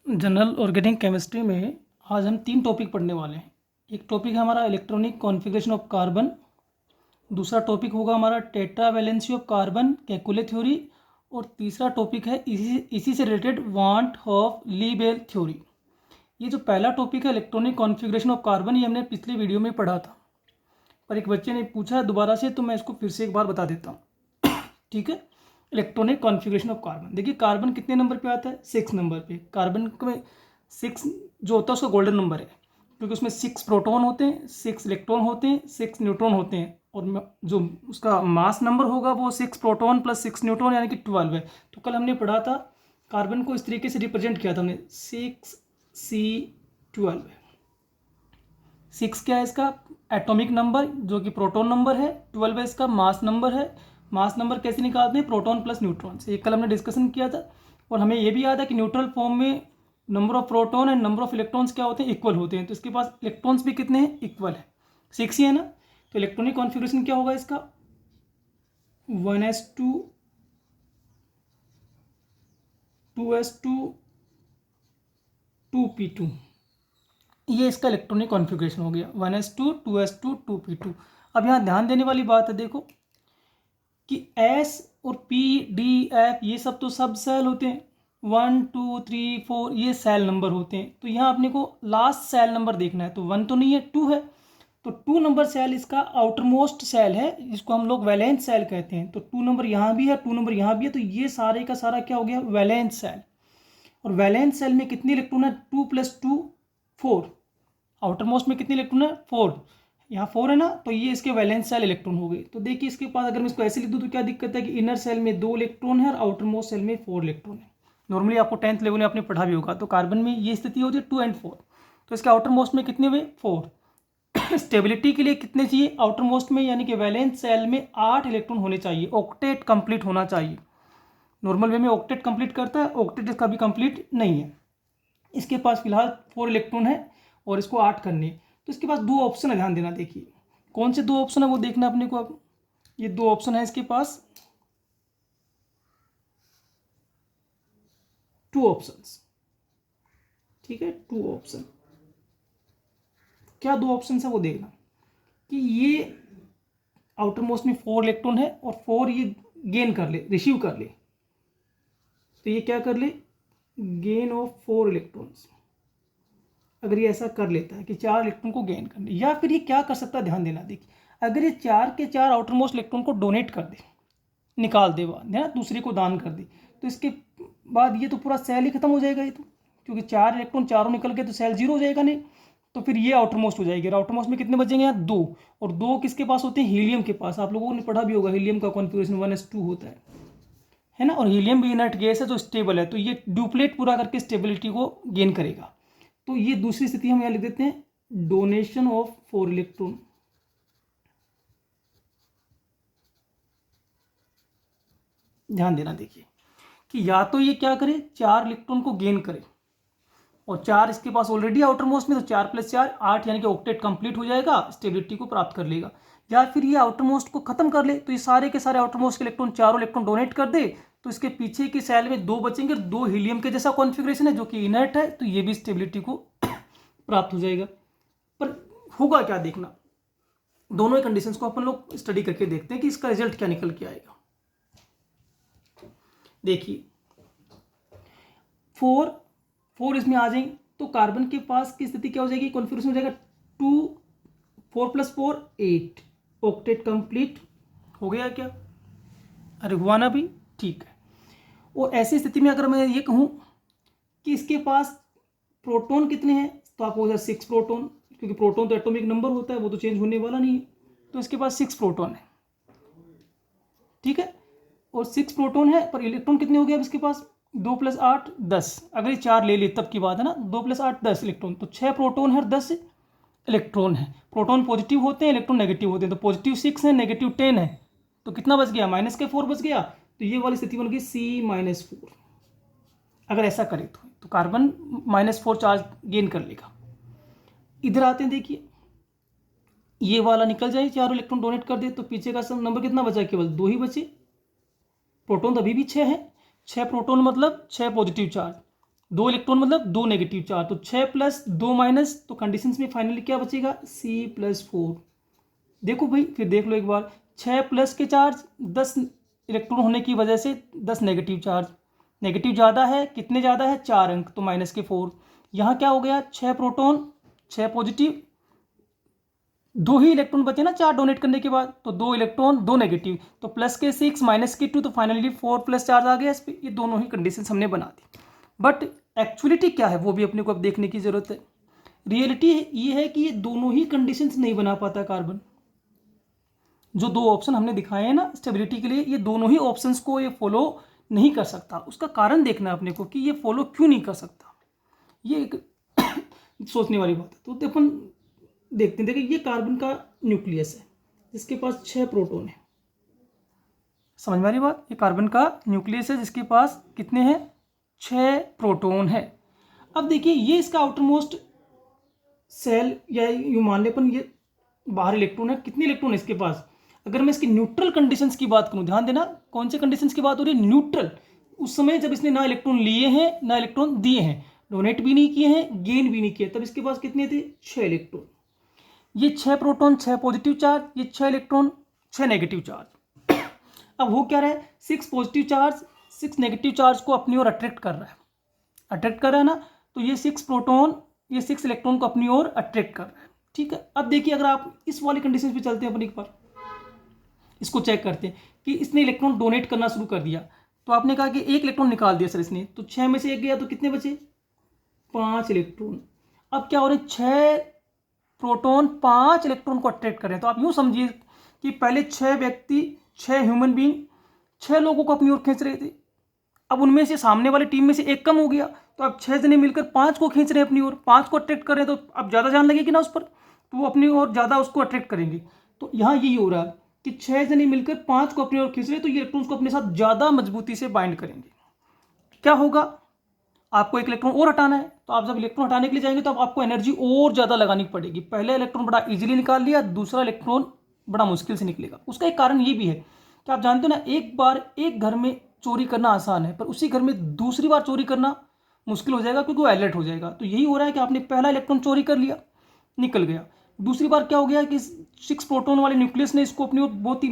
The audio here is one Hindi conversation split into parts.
जनरल ऑर्गेनिक केमिस्ट्री में आज हम 3 टॉपिक पढ़ने वाले हैं। एक टॉपिक है हमारा इलेक्ट्रॉनिक कॉन्फ़िगरेशन ऑफ कार्बन, दूसरा टॉपिक होगा हमारा tetravalency of carbon Kekule theory, और तीसरा टॉपिक है इसी से related van't Hoff Le Bel theory. ये जो पहला टॉपिक है इलेक्ट्रॉनिक कॉन्फ़िगरेशन ऑफ कार्बन, ये हमने पिछले वीडियो में पढ़ा था, पर एक बच्चे ने पूछा है दोबारा से, तो मैं इसको फिर से एक बार बता देता हूँ। ठीक है, इलेक्ट्रॉनिक कॉन्फ़िगरेशन ऑफ कार्बन। देखिए कार्बन कितने नंबर पे आता है? 6 नंबर पे। कार्बन में 6 जो होता है उसका गोल्डन नंबर है, क्योंकि उसमें 6 प्रोटॉन होते हैं, 6 इलेक्ट्रॉन होते हैं, 6 न्यूट्रॉन होते हैं, और जो उसका मास नंबर होगा वो 6 प्रोटॉन प्लस 6 न्यूट्रॉन यानी कि 12 है। तो कल हमने पढ़ा था कार्बन को इस तरीके से रिप्रेजेंट किया था हमने, 6C12। 6 क्या है इसका? एटॉमिक नंबर जो कि प्रोटॉन नंबर है। 12 है इसका मास नंबर है। मास नंबर कैसे निकालते हैं? प्रोटॉन प्लस न्यूट्रॉन से। कल हमने डिस्कशन किया था, और हमें यह भी याद है कि न्यूट्रल फॉर्म में number of proton and number of electrons क्या होते हैं? इक्वल होते हैं। तो इसके पास इलेक्ट्रॉन्स भी कितने हैं? इक्वल है, 6 ही है ना। तो इलेक्ट्रॉनिक कॉन्फ़िगरेशन क्या होगा इसका? 1s2 2s2 2p2, ये इसका इलेक्ट्रॉनिक कॉन्फ़िगरेशन हो गया। 1s2 2s2 2p2। अब यहाँ ध्यान देने वाली बात है, देखो कि S और P D F ये सब तो सब सेल होते हैं, 1 2 3 4 ये सेल नंबर होते हैं। तो यहाँ अपने को लास्ट सेल नंबर देखना है, तो 1 तो नहीं है, 2 है। तो 2 नंबर सेल इसका आउटर मोस्ट सेल है, जिसको हम लोग वैलेंस सेल कहते हैं। तो 2 नंबर यहाँ भी है, 2 नंबर यहाँ भी है, तो ये सारे का सारा क्या हो गया? Valence shell. और वैलेंस सेल में कितनी इलेक्ट्रॉन है? 2 + 2 4। आउटर मोस्ट में कितने इलेक्ट्रॉन है? 4। यहाँ 4 है ना, तो ये इसके वैलेंस सेल इलेक्ट्रॉन हो गए। तो देखिए इसके पास अगर मैं इसको ऐसे लिख दूँ तो क्या दिक्कत है कि इनर सेल में 2 इलेक्ट्रॉन है और आउटर मोस्ट सेल में 4 इलेक्ट्रॉन है। नॉर्मली आपको 10th लेवल में आपने पढ़ा भी होगा। तो कार्बन में ये स्थिति होती है 2 और 4। तो इसके आउटर मोस्ट में कितने हुए? 4। स्टेबिलिटी के लिए कितने चाहिए आउटर मोस्ट में? यानी कि वैलेंस सेल में 8 इलेक्ट्रॉन होने चाहिए, ऑक्टेट कंप्लीट होना चाहिए। नॉर्मल वे में ऑक्टेट कंप्लीट करता है, ऑक्टेट इसका भी कंप्लीट नहीं है। इसके पास फिलहाल 4 इलेक्ट्रॉन है और इसको 8 करने। तो इसके पास 2 ऑप्शन है, ध्यान देना। देखिए कौन से 2 ऑप्शन है वो देखना अपने को। अब ये 2 ऑप्शन है इसके पास, 2 ऑप्शंस। ठीक है, 2 ऑप्शन। क्या 2 ऑप्शन है वो देखना कि ये आउटर मोस्ट में 4 इलेक्ट्रॉन है और 4 ये गेन कर ले, रिसीव कर ले। तो ये क्या कर ले? Gain of 4 electrons. अगर ये ऐसा कर लेता है कि 4 इलेक्ट्रॉन को गेन कर ले, या फिर ये क्या कर सकता है, ध्यान देना। देखिए अगर ये 4 के 4 आउटर मोस्ट इलेक्ट्रॉन को डोनेट कर दे, निकाल दे, बाद है ना, दूसरे को दान कर दे, तो इसके बाद ये तो पूरा सेल ही खत्म हो जाएगा। ये तो क्योंकि 4 इलेक्ट्रॉन चारों निकल गए तो सेल 0 हो जाएगा नहीं। तो फिर ये आउटर मोस्ट हो जाएगी। आउटर मोस्ट में कितने बचेंगे? यहाँ 2। और 2 किसके पास होते हैं? हीलियम के पास। आप लोगों ने पढ़ा भी होगा, हीलियम का कॉन्फ़िगरेशन 1s2 होता है ना। और हीलियम भी इनर्ट गैस है जो स्टेबल है, तो ये ड्यूप्लेट पूरा करके स्टेबिलिटी को गेन करेगा। तो ये दूसरी स्थिति हम यहाँ लिख देते हैं, डोनेशन ऑफ 4 इलेक्ट्रॉन। ध्यान देना। देखिए कि या तो ये क्या करे, 4 इलेक्ट्रॉन को गेन करे, और 4 इसके पास ऑलरेडी आउटर मोस्ट में, तो 4 + 4 8 यानी कि ऑक्टेट कंप्लीट हो जाएगा, स्टेबिलिटी को प्राप्त कर लेगा। या फिर ये आउटर मोस्ट को खत्म कर ले, तो ये सारे के सारे आउटर मोस्ट के इलेक्ट्रॉन, चारों इलेक्ट्रॉन डोनेट कर दे, तो इसके पीछे की सेल में 2 बचेंगे। 2 हीलियम के जैसा कॉन्फ़िगरेशन है जो कि इनर्ट है, तो ये भी स्टेबिलिटी को प्राप्त हो जाएगा। पर होगा क्या देखना, दोनों ही कंडीशंस को अपन लोग स्टडी करके देखते हैं कि इसका रिजल्ट क्या निकल के आएगा। देखिए 4 इसमें आ जाएंगे, तो कार्बन के पास की स्थिति क्या हो जाएगी? कॉन्फ़िगरेशन हो जाएगा 2 4 + 4 8, ऑक्टेट कंप्लीट हो गया क्या? अरे हुआ ना भी, ठीक है। और ऐसी स्थिति में अगर मैं ये कहूँ कि इसके पास प्रोटॉन कितने हैं, तो आपको हो जाए 6 प्रोटॉन, क्योंकि प्रोटॉन तो एटॉमिक नंबर होता है, वो तो चेंज होने वाला नहीं है। तो इसके पास 6 प्रोटॉन है, ठीक है। और 6 प्रोटॉन है, पर इलेक्ट्रॉन कितने हो गए अब इसके पास? 2 + 8 10। अगर ये 4 ले ले तब की बात है ना। 2 + 8 10 इलेक्ट्रॉन, तो 6 प्रोटॉन है और 10 इलेक्ट्रॉन है। प्रोटॉन पॉजिटिव होते हैं, इलेक्ट्रॉन नेगेटिव होते हैं। तो पॉजिटिव 6 है, नेगेटिव 10 है, तो कितना बच गया? -4 बच गया। तो ये वाली स्थिति बन गई C-4। अगर ऐसा करे तो कार्बन -4 चार्ज गेन कर लेगा। इधर आते हैं, देखिए ये वाला निकल जाए, 4 इलेक्ट्रॉन डोनेट कर दे, तो पीछे का सब नंबर कितना बचा? केवल 2 ही बचे। प्रोटॉन तो अभी भी 6 है, 6 प्रोटॉन मतलब 6 पॉजिटिव चार्ज। 2 इलेक्ट्रॉन मतलब 2 नेगेटिव चार्ज, तो 6 प्लस 2 माइनस, तो कंडीशंस में फाइनली क्या बचेगा, C+4। देखो भाई फिर देख लो एक बार, 6 प्लस के चार्ज 10 इलेक्ट्रॉन होने की वजह से 10 नेगेटिव चार्ज, नेगेटिव ज़्यादा है, कितने ज़्यादा है, 4 अंक, तो माइनस के 4। यहाँ क्या हो गया, 6 प्रोटॉन 6 पॉजिटिव, 2 ही इलेक्ट्रॉन बचे ना 4 डोनेट करने के बाद, तो 2 इलेक्ट्रॉन 2 नेगेटिव, तो प्लस के 6 माइनस के 2, तो फाइनली 4 प्लस चार्ज आ गया इस पर। ये दोनों ही कंडीशन हमने बना दी, बट एक्चुअलिटी क्या है वो भी अपने को अब देखने की जरूरत है। रियलिटी ये है कि ये दोनों ही कंडीशंस नहीं बना पाता कार्बन। जो 2 ऑप्शन हमने दिखाए हैं ना स्टेबिलिटी के लिए, ये दोनों ही ऑप्शंस को ये फॉलो नहीं कर सकता। उसका कारण देखना है अपने को कि ये फॉलो क्यों नहीं कर सकता, ये एक सोचने वाली बात है। तो अपन देखते हैं, देखिए ये कार्बन का न्यूक्लियस है जिसके पास 6 प्रोटॉन है, समझ में आ रही बात, ये कार्बन का न्यूक्लियस है जिसके पास कितने हैं, 6 प्रोटॉन है। अब देखिए ये इसका आउटर मोस्ट सेल, या यूँ मान ले अपन ये बाहर इलेक्ट्रॉन है, कितने इलेक्ट्रॉन है इसके पास। अगर मैं इसकी न्यूट्रल कंडीशंस की बात करूं, ध्यान देना कौन से कंडीशंस की बात हो रही है, न्यूट्रल, उस समय जब इसने ना इलेक्ट्रॉन लिए हैं ना इलेक्ट्रॉन दिए हैं, डोनेट भी नहीं किए हैं गेन भी नहीं किए, तब इसके पास कितने थे, 6 इलेक्ट्रॉन। ये 6 प्रोटॉन 6 पॉजिटिव चार्ज, ये 6 इलेक्ट्रॉन 6 नेगेटिव चार्ज। अब हो क्या रहा है, 6 पॉजिटिव चार्ज 6 नेगेटिव चार्ज को अपनी ओर अट्रैक्ट कर रहा है, अट्रैक्ट कर रहा है ना, तो ये 6 प्रोटॉन ये 6 इलेक्ट्रॉन को अपनी ओर अट्रैक्ट कर रहा है, ठीक है। अब देखिए अगर आप इस वाली कंडीशन पे चलते हैं अपन एक बार, इसको चेक करते हैं कि इसने इलेक्ट्रॉन डोनेट करना शुरू कर दिया, तो आपने कहा कि 1 इलेक्ट्रॉन निकाल दिया सर इसने, तो 6 में से 1 गया, तो कितने बचे, 5 इलेक्ट्रॉन। अब क्या हो रहा है, 6 प्रोटॉन 5 इलेक्ट्रॉन को अट्रैक्ट कर रहे हैं, तो आप यूं समझिए कि पहले 6 व्यक्ति 6 ह्यूमन बींग 6 लोगों को अपनी ओर खींच रहे थे, अब उनमें से सामने वाली टीम में से 1 कम हो गया, तो अब 6 जने मिलकर 5 को खींच रहे हैं अपनी ओर, 5 को अट्रैक्ट कर रहे हैं, तो अब ज़्यादा जान लगेगी ना उस पर, तो वो अपनी ओर ज़्यादा उसको अट्रैक्ट करेंगे। तो यहाँ यही हो रहा है कि 6 जने मिलकर 5 को अपनी ओर खींच रहे हैं, तो ये इलेक्ट्रॉन्स को अपने साथ ज़्यादा मजबूती से बाइंड करेंगे। क्या होगा, आपको 1 इलेक्ट्रॉन और हटाना है, तो आप जब इलेक्ट्रॉन हटाने के लिए जाएंगे तो अब आपको एनर्जी और ज़्यादा लगानी पड़ेगी। पहले इलेक्ट्रॉन बड़ा इजीली निकाल लिया, दूसरा इलेक्ट्रॉन बड़ा मुश्किल से निकलेगा। उसका एक कारण ये भी है कि आप जानते हो ना, एक बार एक घर में चोरी करना आसान है, पर उसी घर में दूसरी बार चोरी करना मुश्किल हो जाएगा, क्योंकि वो अलर्ट हो जाएगा। तो यही हो रहा है कि आपने पहला इलेक्ट्रॉन चोरी कर लिया, निकल गया, दूसरी बार क्या हो गया कि 6 प्रोटॉन वाले न्यूक्लियस ने इसको अपनी ओर बहुत ही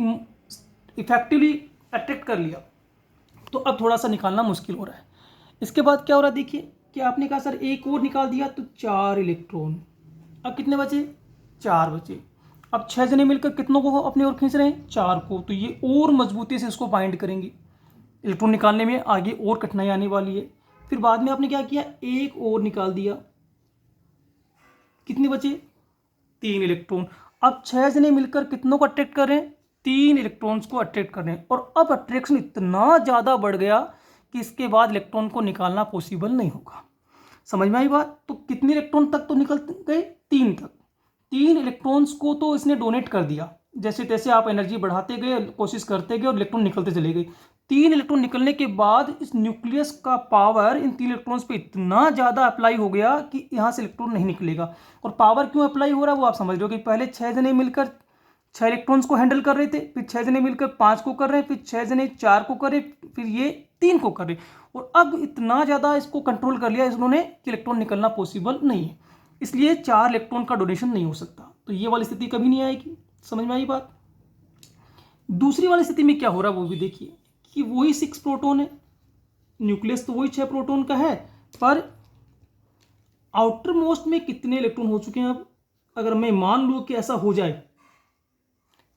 इफेक्टिवली अट्रैक्ट कर लिया, तो अब थोड़ा सा निकालना मुश्किल हो रहा है। इसके बाद क्या हो रहा है, देखिए कि आपने कहा सर 1 और निकाल दिया, तो 4 इलेक्ट्रॉन, अब कितने बचे, 4 बचे। अब 6 जने मिलकर कितनों को अपनी ओर खींच रहे हैं, 4 को, तो ये और मजबूती से इसको बाइंड करेंगे। इलेक्ट्रॉन निकालने में आगे और कठिनाई आने वाली है। फिर बाद में आपने क्या किया, 1 और निकाल दिया, कितने बचे, 3 इलेक्ट्रॉन। अब 6 जने मिलकर कितनों को अट्रैक्ट कर रहे हैं, 3 इलेक्ट्रॉन्स को अट्रैक्ट कर रहे हैं, और अब अट्रैक्शन इतना ज़्यादा बढ़ गया कि इसके बाद इलेक्ट्रॉन को निकालना पॉसिबल नहीं होगा। समझ में आई बात। तो कितने इलेक्ट्रॉन तक तो निकल गए, 3 तक। 3 इलेक्ट्रॉन्स को तो इसने डोनेट कर दिया, जैसे तैसे आप एनर्जी बढ़ाते गए, कोशिश करते गए और इलेक्ट्रॉन निकलते चले गए। 3 इलेक्ट्रॉन निकलने के बाद इस न्यूक्लियस का पावर इन 3 इलेक्ट्रॉन्स पे इतना ज़्यादा अप्लाई हो गया कि यहाँ से इलेक्ट्रॉन नहीं निकलेगा। और पावर क्यों अप्लाई हो रहा है वो आप समझ लो कि पहले 6 जने मिलकर 6 इलेक्ट्रॉन्स को हैंडल कर रहे थे, फिर 6 जने मिलकर 5 को कर रहे हैं, फिर 6 जने 4 को कर रहे, फिर ये 3 को कर रहे, और अब इतना ज़्यादा इसको कंट्रोल कर लिया इन्होंने कि इलेक्ट्रॉन निकलना पॉसिबल नहीं है। इसलिए 4 इलेक्ट्रॉन का डोनेशन नहीं हो सकता, तो ये वाली स्थिति कभी नहीं आएगी। समझ में आई बात। दूसरी वाली स्थिति में क्या हो रहा है वो भी देखिए कि वही 6 प्रोटॉन है, न्यूक्लियस तो वही 6 प्रोटॉन का है, पर आउटर मोस्ट में कितने इलेक्ट्रॉन हो चुके हैं। अब अगर मैं मान लूँ कि ऐसा हो जाए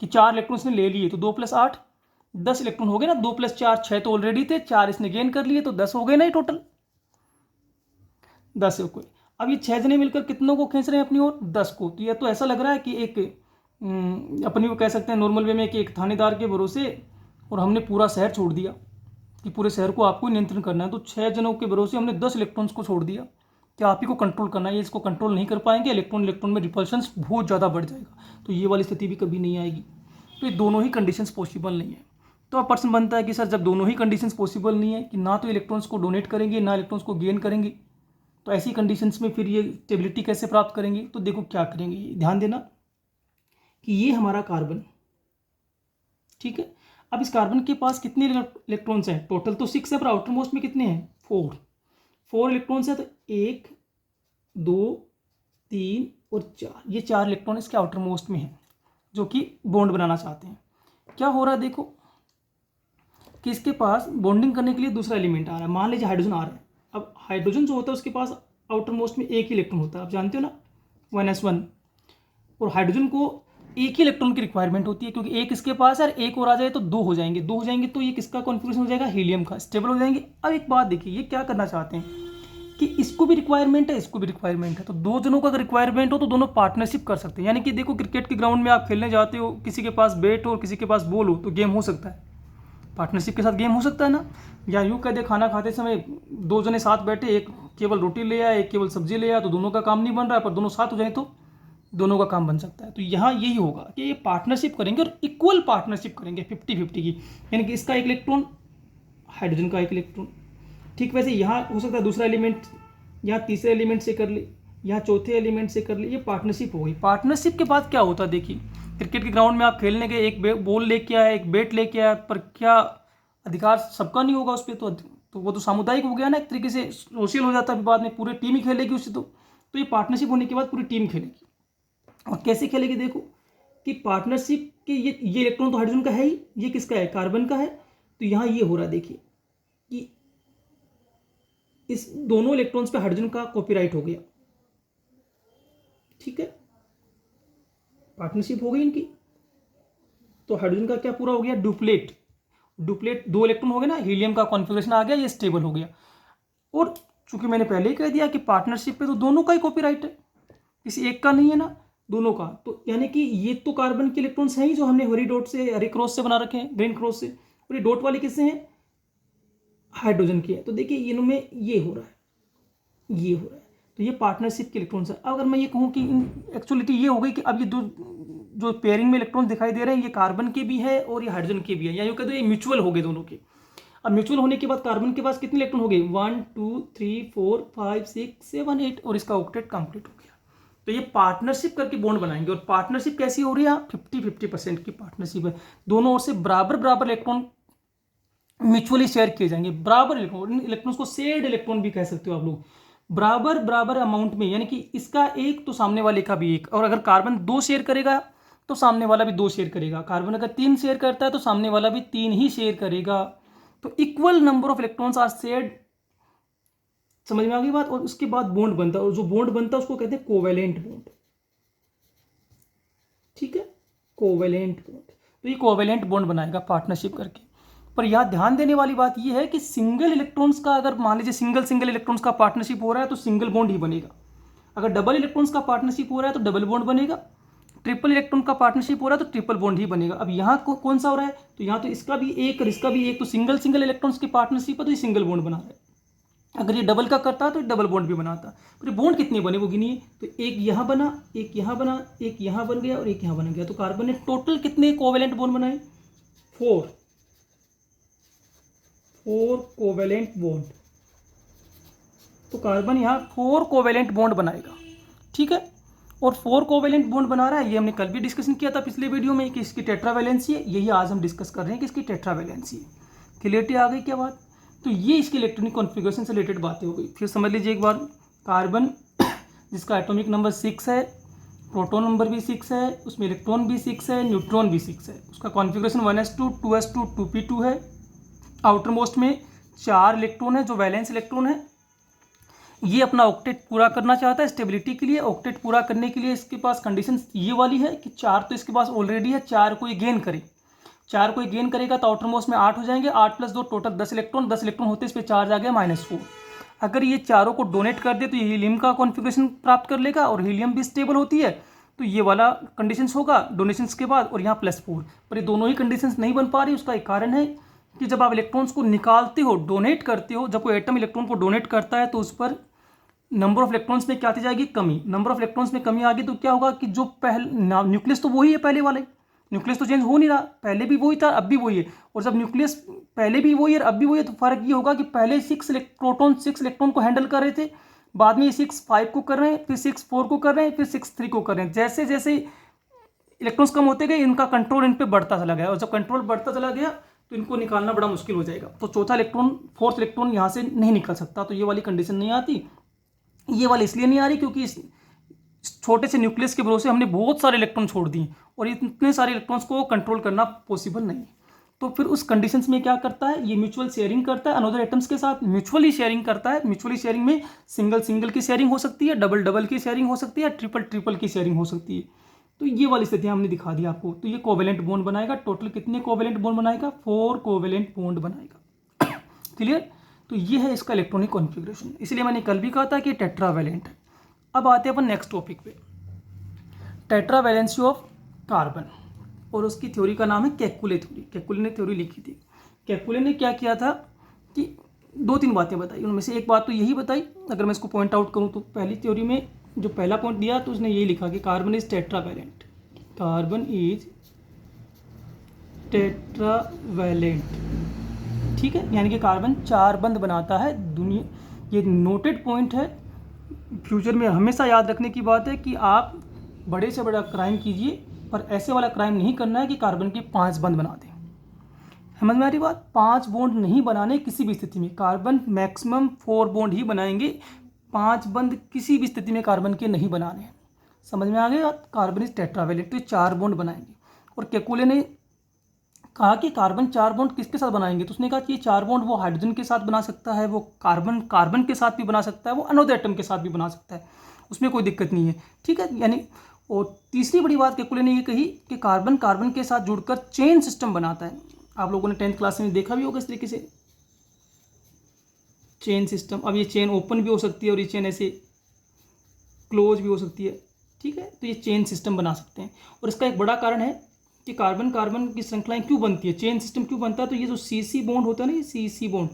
कि 4 इलेक्ट्रॉन इसने ले लिए, तो 2 + 8 10 इलेक्ट्रॉन हो गए ना, 2 + 4 6 तो ऑलरेडी थे, 4 इसने गेन कर लिए, तो 10 हो गए ना, ये टोटल 10 है कोई। अब ये 6 जने मिलकर कितनों को खींच रहे हैं अपनी ओर, 10 को। तो ये तो ऐसा लग रहा है कि एक अपनी वो कह सकते हैं नॉर्मल वे में कि एक थानेदार के भरोसे और हमने पूरा शहर छोड़ दिया कि पूरे शहर को आपको नियंत्रण करना है, तो 6 जनों के भरोसे हमने 10 इलेक्ट्रॉन्स को छोड़ दिया कि आप ही को कंट्रोल करना है। ये इसको कंट्रोल नहीं कर पाएंगे, इलेक्ट्रॉन इलेक्ट्रॉन में रिपल्शन बहुत ज़्यादा बढ़ जाएगा, तो ये वाली स्थिति भी कभी नहीं आएगी। तो ये दोनों ही कंडीशंस पॉसिबल नहीं है। तो अब प्रश्न बनता है कि सर जब दोनों ही कंडीशंस पॉसिबल नहीं है कि ना तो इलेक्ट्रॉन्स को डोनेट करेंगे ना इलेक्ट्रॉन्स को गेन करेंगे, तो ऐसी कंडीशंस में फिर ये स्टेबिलिटी कैसे प्राप्त करेंगे। तो देखो क्या करेंगे, ध्यान देना कि ये हमारा कार्बन, ठीक है। अब इस कार्बन के पास कितने इलेक्ट्रॉन्स हैं, टोटल तो 6 है, पर आउटर मोस्ट में कितने हैं, 4। 4 इलेक्ट्रॉन्स है तो 1 2 3 और 4, ये 4 इलेक्ट्रॉन इसके आउटर मोस्ट में है जो कि बॉन्ड बनाना चाहते हैं। क्या हो रहा है देखो कि इसके पास बॉन्डिंग करने के लिए दूसरा एलिमेंट आ रहा है, मान लीजिए हाइड्रोजन आ रहा है। अब हाइड्रोजन जो होता है उसके पास आउटर मोस्ट में एक ही इलेक्ट्रॉन होता है, आप जानते हो ना, 1s1। और हाइड्रोजन को एक ही इलेक्ट्रॉन की रिक्वायरमेंट होती है, क्योंकि एक इसके पास है और एक और आ जाए तो दो हो जाएंगे, दो हो जाएंगे तो ये किसका कॉन्फिगरेशन हो जाएगा, हीलियम का, स्टेबल हो जाएंगे। अब एक बात देखिए, ये क्या करना चाहते हैं कि इसको भी रिक्वायरमेंट है, इसको भी रिक्वायरमेंट है, तो दो जनों का अगर रिक्वायरमेंट हो तो दोनों पार्टनरशिप कर सकते हैं। यानी कि देखो क्रिकेट के ग्राउंड में आप खेलने जाते हो, किसी के पास बैट हो और किसी के पास बॉल हो, तो गेम हो सकता है, पार्टनरशिप के साथ गेम हो सकता है ना। या यूँ कह दे खाना खाते समय दो जने साथ बैठे, एक केवल रोटी ले आया, एक केवल सब्जी ले आया, तो दोनों का काम नहीं बन रहा है, पर दोनों साथ हो जाए तो दोनों का काम बन सकता है। तो यहाँ यही होगा कि ये पार्टनरशिप करेंगे और इक्वल पार्टनरशिप करेंगे 50-50 की, यानी कि इसका एक इलेक्ट्रॉन, हाइड्रोजन का एक इलेक्ट्रॉन। ठीक वैसे यहाँ हो सकता है दूसरा एलिमेंट यहाँ तीसरे एलिमेंट से कर ले, यहाँ चौथे एलिमेंट से कर ले, ये पार्टनरशिप हो गई। पार्टनरशिप के बाद क्या होता है देखिए, क्रिकेट के ग्राउंड में आप खेलने गए, एक बॉल लेके आया, एक बैट लेके आया, पर क्या अधिकार सबका नहीं होगा उस पर, तो वो तो सामुदायिक हो गया ना, एक तरीके से सोशल हो जाता है, बाद में पूरी टीम ही खेलेगी उससे। तो ये पार्टनरशिप होने के बाद पूरी टीम खेलेगी। और कैसे खेलेगी देखो कि पार्टनरशिप के ये इलेक्ट्रॉन तो हाइड्रोजन का है ही, ये किसका है, कार्बन का है। तो यहाँ ये हो रहा है देखिए कि इस दोनों इलेक्ट्रॉन्स पे हाइड्रोजन का कॉपीराइट हो गया। ठीक है, पार्टनरशिप हो गई इनकी, तो हाइड्रोजन का क्या पूरा हो गया, डुप्लेट, दो इलेक्ट्रॉन हो गए ना, हीलियम का कॉन्फ़िगरेशन आ गया, ये स्टेबल हो गया। और चूंकि मैंने पहले ही कह दिया कि पार्टनरशिप पे तो दोनों का ही कॉपीराइट है, किसी एक का नहीं है ना, दोनों का। तो यानी कि ये तो कार्बन के इलेक्ट्रॉन्स हैं ही जो हमने हरी डॉट से, हरी क्रॉस से बना रखे हैं, ग्रीन क्रॉस से, और ये डॉट वाले किससे हैं, हाइड्रोजन की है। तो देखिए इनमें ये हो रहा है, ये हो रहा है, तो ये पार्टनरशिप के इलेक्ट्रॉन्स है। अगर मैं ये कहूँ कि एक्चुअलिटी ये हो गई कि अब ये दो जो पेयरिंग में इलेक्ट्रॉन दिखाई दे रहे हैं, ये कार्बन के भी है और ये हाइड्रोजन के भी है, या यूँ कहते हैं ये म्यूचुअल हो गए दोनों के। अब म्यूचुअल होने के बाद कार्बन के पास कितने इलेक्ट्रॉन हो गए, 1 2 3 4 5 6 7 8, और इसका ऑक्टेट कंप्लीट हो गया। तो ये पार्टनरशिप करके बॉन्ड बनाएंगे। और पार्टनरशिप कैसी हो रही है, 50-50% की पार्टनरशिप है, दोनों ओर से बराबर बराबर इलेक्ट्रॉन म्यूचुअली शेयर किए जाएंगे, बराबर इलेक्ट्रॉन, इलेक्ट्रॉन्स को शेयर्ड इलेक्ट्रॉन भी कह सकते हो आप लोग, बराबर बराबर अमाउंट में, यानी कि इसका एक तो सामने वाले का भी एक। और अगर कार्बन 2 शेयर करेगा तो सामने वाला भी 2 शेयर करेगा, कार्बन अगर 3 शेयर करता है तो सामने वाला भी 3 ही शेयर करेगा। तो equal number of electrons are shared, समझ में आ गई बात। और उसके बाद बॉन्ड बनता है, और जो बॉन्ड बनता है उसको कहते हैं कोवेलेंट बॉन्ड। ठीक है, कोवेलेंट बॉन्ड, तो ये कोवेलेंट बॉन्ड बनाएगा पार्टनरशिप करके। पर यहाँ ध्यान देने वाली बात यह है कि सिंगल इलेक्ट्रॉन्स का, अगर मान लीजिए सिंगल इलेक्ट्रॉन्स का पार्टनरशिप हो रहा है तो सिंगल बॉन्ड ही बनेगा। अगर डबल इलेक्ट्रॉन्स का पार्टनरशिप हो रहा है तो डबल बॉन्ड बनेगा, ट्रिपल इलेक्ट्रॉन का पार्टनरशिप हो रहा है तो ट्रिपल बॉन्ड ही बनेगा। अब यहाँ कौन सा हो रहा है, तो यहाँ तो इसका भी एक और इसका भी एक, तो सिंगल इलेक्ट्रॉन्स की पार्टनरशिप है तो ये सिंगल बॉन्ड बना रहा है। अगर ये डबल का करता है तो डबल बॉन्ड भी बनाता। तो ये बॉन्ड कितने बने वो गिनिए, तो एक यहाँ बना, एक यहाँ बना, एक यहाँ बन गया और एक यहाँ बन गया। तो कार्बन ने टोटल कितने कोवेलेंट बॉन्ड बनाए, 4 कोवेलेंट बॉन्ड। तो कार्बन यहाँ 4 कोवेलेंट बॉन्ड बनाएगा। ठीक है, और 4 कोवेलेंट बॉन्ड बना रहा है, ये हमने कल भी डिस्कशन किया था पिछले वीडियो में कि इसकी टेट्रावैलेंसी है, यही आज हम डिस्कस कर रहे हैं कि इसकी टेट्रावैलेंसी है। क्लियरिटी आ गई क्या बात। तो ये इसकी इलेक्ट्रॉनिक कॉन्फ़िगरेशन से रिलेटेड बातें हो गई। फिर समझ लीजिए एक बार, कार्बन जिसका एटॉमिक नंबर 6 है, प्रोटॉन नंबर भी 6 है, उसमें इलेक्ट्रॉन भी 6 है, न्यूट्रॉन भी 6 है, उसका कॉन्फ़िगरेशन 1s2 2s2 2p2 है। आउटर मोस्ट में 4 इलेक्ट्रॉन है जो वैलेंस इलेक्ट्रॉन है। ये अपना ऑक्टेट पूरा करना चाहता है स्टेबिलिटी के लिए। ऑक्टेट पूरा करने के लिए इसके पास कंडीशन ये वाली है कि 4 तो इसके पास ऑलरेडी है, 4 को ये गेन करे, 4 को ये गेन करेगा तो आउटर मोस्ट में 8 हो जाएंगे, 8 + 2 टोटल 10 इलेक्ट्रॉन, 10 इलेक्ट्रॉन होते इस पर चार्ज आ गया -4। अगर ये चारों को डोनेट कर दे तो ये हीलियम का कॉन्फ़िगरेशन प्राप्त कर लेगा, और हीलियम भी स्टेबल होती है, तो ये वाला कंडीशंस होगा डोनेशंस के बाद, और यहाँ +4। पर ये दोनों ही कंडीशंस नहीं बन पा रही। उसका एक कारण है कि जब आप इलेक्ट्रॉन्स को निकालते हो, डोनेट करते हो, जब कोई एटम इलेक्ट्रॉन को डोनेट करता है तो उस पर नंबर ऑफ इलेक्ट्रॉन्स में क्या आती जाएगी, कमी। नंबर ऑफ इलेक्ट्रॉन्स में कमी आ गई तो क्या होगा कि जो न्यूक्लियस तो वही है, पहले वाले न्यूक्लियस तो चेंज हो नहीं रहा, पहले भी वही था अब भी वही है। और जब न्यूक्लियस पहले भी वही है अब भी वही है, तो फर्क ये होगा कि पहले 6 इलेक्ट्रॉन को हैंडल कर रहे थे, बाद में ये 6 5 को कर रहे हैं, फिर 6 4 को कर रहे हैं, फिर 6 3 को कर रहे हैं। जैसे जैसे इलेक्ट्रॉन्स कम होते गए इनका कंट्रोल इन पर बढ़ता चला गया, और जब कंट्रोल बढ़ता चला गया तो इनको निकालना बड़ा मुश्किल हो जाएगा। तो चौथा इलेक्ट्रॉन, फोर्थ इलेक्ट्रॉन यहाँ से नहीं निकल सकता, तो ये वाली कंडीशन नहीं आती। ये वाली इसलिए नहीं आ रही क्योंकि इस छोटे से न्यूक्लियस के भरोसे हमने बहुत सारे इलेक्ट्रॉन छोड़ दिए और इतने सारे इलेक्ट्रॉन्स को कंट्रोल करना पॉसिबल नहीं है। तो फिर उस कंडीशंस में क्या करता है, ये म्यूचुअल शेयरिंग करता है अनदर एटम्स के साथ, म्यूचुअली शेयरिंग करता है। म्यूचुअली शेयरिंग में सिंगल सिंगल की शेयरिंग हो सकती है, डबल डबल की शेयरिंग हो सकती है, ट्रिपल ट्रिपल की शेयरिंग हो सकती है। तो ये वाली स्थितियाँ हमने दिखा दी आपको। तो ये कोवेलेंट बॉन्ड बनाएगा। टोटल कितने कोवेलेंट बॉन्ड बनाएगा? 4 कोवेलेंट बॉन्ड बनाएगा। क्लियर? तो ये है इसका इलेक्ट्रॉनिक कॉन्फ़िगरेशन। इसलिए मैंने कल भी कहा था कि टेट्रावैलेंट है। अब आते हैं अपन नेक्स्ट टॉपिक पे, टेट्रावैलेंसी ऑफ कार्बन, और उसकी थ्योरी का नाम है केकुले थ्योरी। केकुले ने थ्योरी लिखी थी। केकुले ने क्या किया था कि 2-3 बातें बताई, उनमें से एक बात तो यही बताई, अगर मैं इसको पॉइंट आउट करूँ तो पहली थ्योरी में जो पहला पॉइंट दिया तो उसने यही लिखा कि carbon is tetravalent, carbon is tetravalent. ठीक है, यानी कि कार्बन 4 बंध बनाता है। दुनिया, ये नोटेड पॉइंट है, फ्यूचर में हमेशा याद रखने की बात है कि आप बड़े से बड़ा क्राइम कीजिए पर ऐसे वाला क्राइम नहीं करना है कि कार्बन के 5 बंध बना दें। समझ में आ रही बात? 5 बॉन्ड नहीं बनाने किसी भी स्थिति में। कार्बन मैक्सिमम 4 बॉन्ड ही बनाएंगे, 5 बंध किसी भी स्थिति में कार्बन के नहीं बनाने हैं। समझ में आ गया? कार्बन इज टेट्रावैलेंट, तो 4 बॉन्ड बनाएंगे। और केकुले ने कहा कि कार्बन 4 बॉन्ड किसके साथ बनाएंगे, तो उसने कहा कि ये 4 बॉन्ड वो हाइड्रोजन के साथ बना सकता है, वो कार्बन के साथ भी बना सकता है, वो अनदर एटम के साथ भी बना सकता है, उसमें कोई दिक्कत नहीं है। ठीक है, यानी और तीसरी बड़ी बात केकुले ने ये कही कि कार्बन कार्बन के साथ जुड़कर चेन सिस्टम बनाता है। आप लोगों ने 10th क्लास में देखा भी होगा इस तरीके से चेन सिस्टम। अब ये चेन ओपन भी हो सकती है और ये चेन ऐसे क्लोज भी हो सकती है। ठीक है, तो ये चेन सिस्टम बना सकते हैं। और इसका एक बड़ा कारण है कि कार्बन कार्बन की श्रृंखलाएं क्यों बनती है, चेन सिस्टम क्यों बनता है, तो ये जो CC बॉन्ड होता है ना, ये CC बॉन्ड,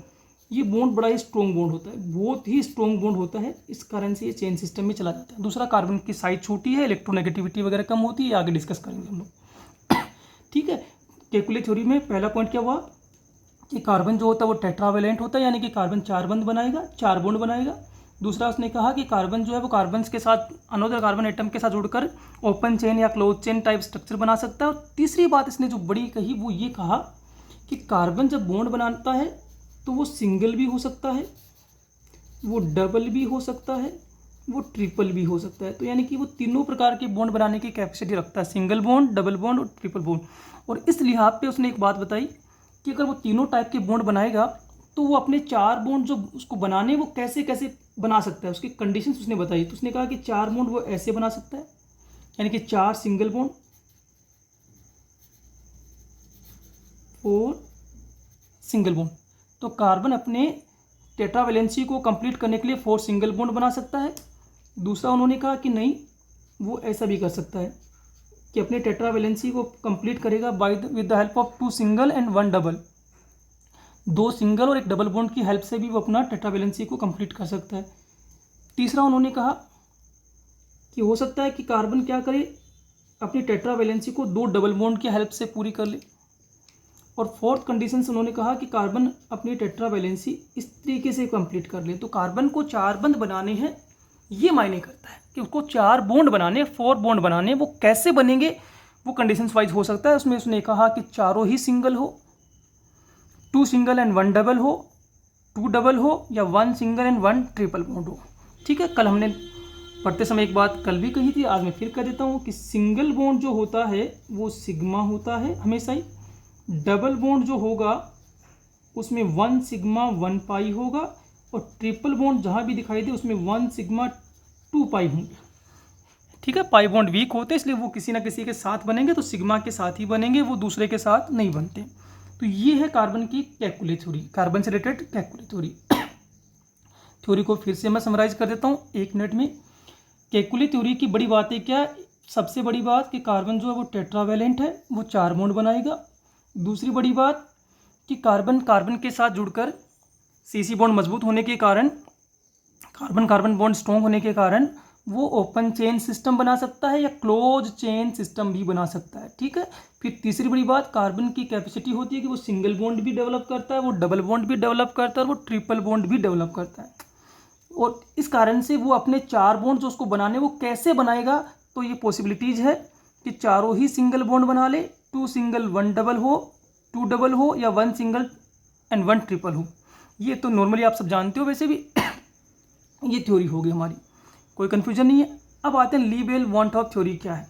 ये बॉन्ड बड़ा ही स्ट्रॉन्ग बॉन्ड होता है, बहुत ही स्ट्रॉन्ग बॉन्ड होता है, इस कारण से ये चेन सिस्टम में चला जाता है। दूसरा, कार्बन की साइज छोटी है, इलेक्ट्रोनेगेटिविटी वगैरह कम होती है, आगे डिस्कस करेंगे हम लोग। ठीक है, केकुले थ्योरी में पहला पॉइंट क्या हुआ कि कार्बन जो होता है वो टेट्रावैलेंट होता है, यानी कि कार्बन 4 बंध बनाएगा, 4 बॉन्ड बनाएगा। दूसरा, उसने कहा कि कार्बन जो है वो कार्बन के साथ अनदर कार्बन एटम के साथ जुड़कर ओपन चेन या क्लोज चेन टाइप स्ट्रक्चर बना सकता है। और तीसरी बात इसने जो बड़ी कही वो ये कहा कि कार्बन जब बॉन्ड बनाता है तो वो सिंगल भी हो सकता है, वो डबल भी हो सकता है, वो ट्रिपल भी हो सकता है। तो यानी कि वो तीनों प्रकार के बॉन्ड बनाने की कैपेसिटी रखता है, सिंगल बॉन्ड, डबल बॉन्ड और ट्रिपल बॉन्ड। और इस लिहाज पे उसने एक बात बताई कि अगर वो तीनों टाइप के बॉन्ड बनाएगा तो वो अपने 4 बॉन्ड जो उसको बनाने वो कैसे कैसे बना सकता है, उसकी कंडीशंस उसने बताई। तो उसने कहा कि 4 बॉन्ड वो ऐसे बना सकता है, यानी कि 4 सिंगल बॉन्ड, 4 सिंगल बॉन्ड। तो कार्बन अपने टेट्रावैलेंसी को कंप्लीट करने के लिए 4 सिंगल बॉन्ड बना सकता है। दूसरा, उन्होंने कहा कि नहीं, वो ऐसा भी कर सकता है कि अपने टेट्रावैलेंसी को कंप्लीट करेगा with the help of 2 single and 1 double, 2 single और 1 डबल बॉन्ड की हेल्प से भी वो अपना टेट्रावैलेंसी को कंप्लीट कर सकता है। तीसरा, उन्होंने कहा कि हो सकता है कि कार्बन क्या करे, अपनी टेट्रावैलेंसी को 2 डबल बॉन्ड की हेल्प से पूरी कर ले। और फोर्थ कंडीशन से उन्होंने कहा कि कार्बन अपनी टेट्रावैलेंसी इस तरीके से कंप्लीट कर ले। तो कार्बन को 4 बंध बनाने हैं, ये मायने करता है कि उसको 4 बॉन्ड बनाने, 4 बॉन्ड बनाने, वो कैसे बनेंगे वो कंडीशंस वाइज हो सकता है। उसमें उसने कहा कि चारों ही सिंगल हो, 2 सिंगल एंड 1 डबल हो, 2 डबल हो, या 1 सिंगल एंड 1 ट्रिपल बॉन्ड हो। ठीक है, कल हमने पढ़ते समय एक बात कल भी कही थी, आज मैं फिर कह देता हूँ कि सिंगल बॉन्ड जो होता है वो सिग्मा होता है हमेशा ही, डबल बॉन्ड जो होगा उसमें 1 सिग्मा 1 पाई होगा, और ट्रिपल बॉन्ड जहाँ भी दिखाई दे उसमें 1 सिग्मा 2 पाई होंगे। ठीक है, पाई बॉन्ड वीक होते हैं इसलिए वो किसी ना किसी के साथ बनेंगे, तो सिग्मा के साथ ही बनेंगे, वो दूसरे के साथ नहीं बनते। तो ये है कार्बन की केकुले थ्योरी, कार्बन से रिलेटेड केकुले थ्योरी। थ्योरी को फिर से मैं समराइज कर देता हूँ 1 मिनट में। केकुले थ्योरी की बड़ी बातें क्या, सबसे बड़ी बात कि कार्बन जो है वो टेट्रावैलेंट है, वो 4 बॉन्ड बनाएगा। दूसरी बड़ी बात कि कार्बन कार्बन के साथ जुड़कर CC बॉन्ड मजबूत होने के कारण, कार्बन कार्बन बॉन्ड स्ट्रॉन्ग होने के कारण वो ओपन चेन सिस्टम बना सकता है या क्लोज चेन सिस्टम भी बना सकता है। ठीक है, फिर तीसरी बड़ी बात, कार्बन की कैपेसिटी होती है कि वो सिंगल बॉन्ड भी डेवलप करता है, वो डबल बॉन्ड भी डेवलप करता है, और वो ट्रिपल बॉन्ड भी डेवलप करता है। और इस कारण से वो अपने 4 बॉन्ड जो उसको बनाने वो कैसे बनाएगा, तो ये पॉसिबिलिटीज़ है कि चारों ही सिंगल बॉन्ड बना ले, 2 सिंगल 1 डबल हो, 2 डबल हो या 1 सिंगल एंड 1 ट्रिपल हो। ये तो नॉर्मली आप सब जानते हो वैसे भी। ये थ्योरी होगी हमारी, कोई कन्फ्यूजन नहीं है। अब आते हैं लीबेल वन टॉप थ्योरी क्या है।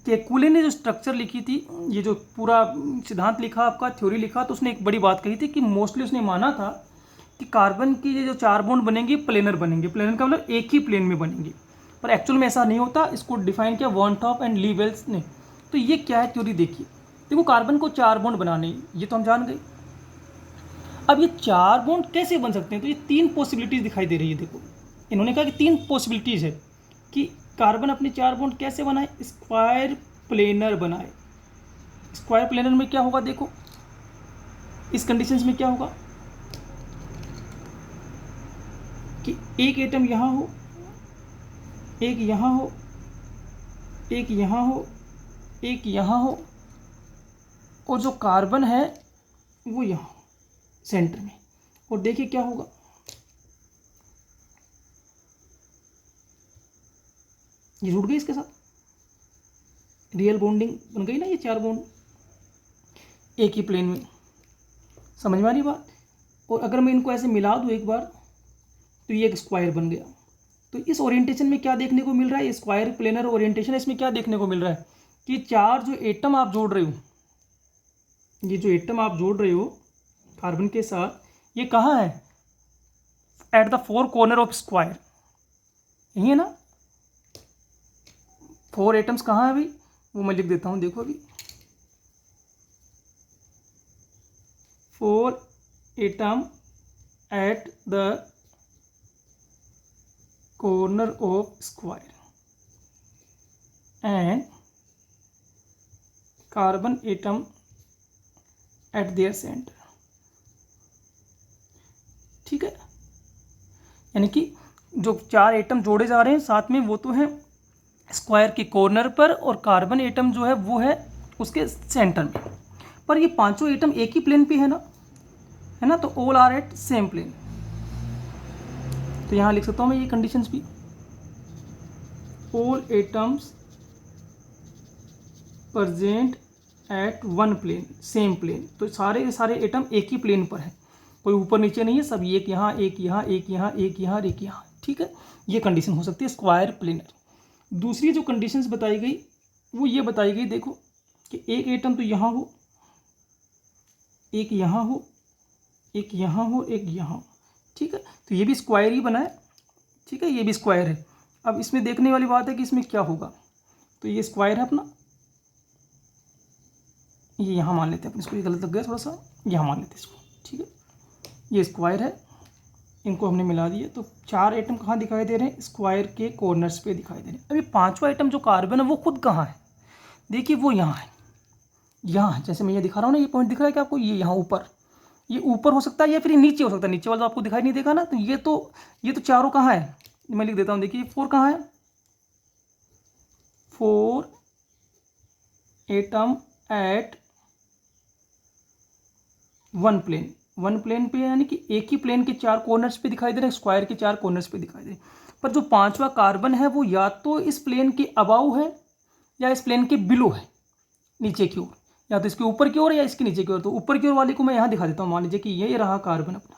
केकुले ने जो स्ट्रक्चर लिखी थी, ये जो पूरा सिद्धांत लिखा आपका, थ्योरी लिखा, तो उसने एक बड़ी बात कही थी कि मोस्टली उसने माना था कि कार्बन की ये जो 4 बॉन्ड बनेंगे प्लेनर बनेंगे। प्लेनर का मतलब एक ही प्लेन में बनेंगे, पर एक्चुअल में ऐसा नहीं होता। इसको डिफाइन किया वन टॉप एंड लीबेल्स ने। तो ये क्या है थ्योरी देखिए। देखो कार्बन को 4 बॉन्ड बनाने, ये तो हम जान गए। अब ये 4 बॉन्ड कैसे बन सकते हैं, तो ये 3 पॉसिबिलिटीज दिखाई दे रही है। देखो इन्होंने कहा कि 3 पॉसिबिलिटीज है कि कार्बन अपने 4 बॉन्ड कैसे बनाए, स्क्वायर प्लेनर बनाए। स्क्वायर प्लेनर में क्या होगा, देखो इस कंडीशंस में क्या होगा कि एक एटम यहाँ हो, एक यहाँ हो, एक यहाँ हो, एक यहाँ हो, और जो कार्बन है वो यहाँ हो सेंटर में। और देखिए क्या होगा, ये जुड़ गई इसके साथ, रियल बॉन्डिंग बन गई ना, ये 4 बॉन्ड एक ही प्लेन में। समझ में आ रही बात। और अगर मैं इनको ऐसे मिला दूँ एक बार, तो ये एक स्क्वायर बन गया। तो इस ओरिएंटेशन में क्या देखने को मिल रहा है, स्क्वायर प्लेनर ओरिएंटेशन, इसमें क्या देखने को मिल रहा है कि 4 जो एटम आप जोड़ रहे हो, ये जो एटम आप जोड़ रहे हो कार्बन के साथ, ये कहाँ है, at the 4 corner of square, यही है ना। 4 एटम्स कहाँ है अभी, वो मैं लिख देता हूँ, देखो अभी 4 atom at the corner of square and carbon atom at their center। ठीक है, यानी कि जो 4 एटम जोड़े जा रहे हैं साथ में, वो तो है स्क्वायर के कॉर्नर पर, और कार्बन एटम जो है वो है उसके सेंटर में। पर ये पांचों एटम एक ही प्लेन पे है ना, तो all are at same plane. तो यहाँ लिख सकता हूँ मैं ये कंडीशंस भी, all atoms present at one plane, same plane. तो सारे के सारे एटम एक ही प्लेन पर है, कोई ऊपर नीचे नहीं है, सब एक यहाँ, एक यहाँ, एक यहाँ, एक यहाँ, एक यहाँ। ठीक है, ये कंडीशन हो सकती है स्क्वायर प्लेनर। दूसरी जो कंडीशंस बताई गई वो ये बताई गई, देखो कि एक एटम तो यहाँ हो, एक यहाँ हो, एक यहाँ हो, एक यहाँ हो। ठीक है, तो ये भी स्क्वायर ही बना है। ठीक है, ये भी स्क्वायर है। अब इसमें देखने वाली बात है कि इसमें क्या होगा। तो ये स्क्वायर है अपना, ये यहाँ मान लेते हैं अपने, इसको ये गलत लग गया थोड़ा सा, यहाँ मान लेते हैं इसको। ठीक है, ये स्क्वायर है, इनको हमने मिला दिए। तो 4 एटम कहाँ दिखाई दे रहे हैं, स्क्वायर के कॉर्नर्स पे दिखाई दे रहे हैं। अभी 5वां एटम जो कार्बन है वो खुद कहाँ है, देखिए वो यहाँ है, यहाँ है। जैसे मैं ये दिखा रहा हूँ ना, ये पॉइंट दिख रहा है कि आपको, ये यहाँ ऊपर, ये ऊपर हो सकता है या फिर नीचे हो सकता है। नीचे वाला तो आपको दिखाई नहीं देगा ना। तो ये तो चारों कहाँ है, मैं लिख देता हूँ, देखिए 4 कहाँ है, 4 एटम एट वन प्लेन पे, यानी कि एक ही प्लेन के 4 कॉर्नर्स पे दिखाई दे रहे हैं, स्क्वायर के 4 कॉर्नर्स पे दिखाई दे रहे हैं। पर जो 5वां कार्बन है वो या तो इस प्लेन के अबाउ है या इस प्लेन के बिलो है, नीचे की ओर, या तो इसके ऊपर की ओर या इसके नीचे की ओर। तो ऊपर की ओर वाले को मैं यहाँ दिखा देता हूँ। मान लीजिए कि ये रहा कार्बन अपना,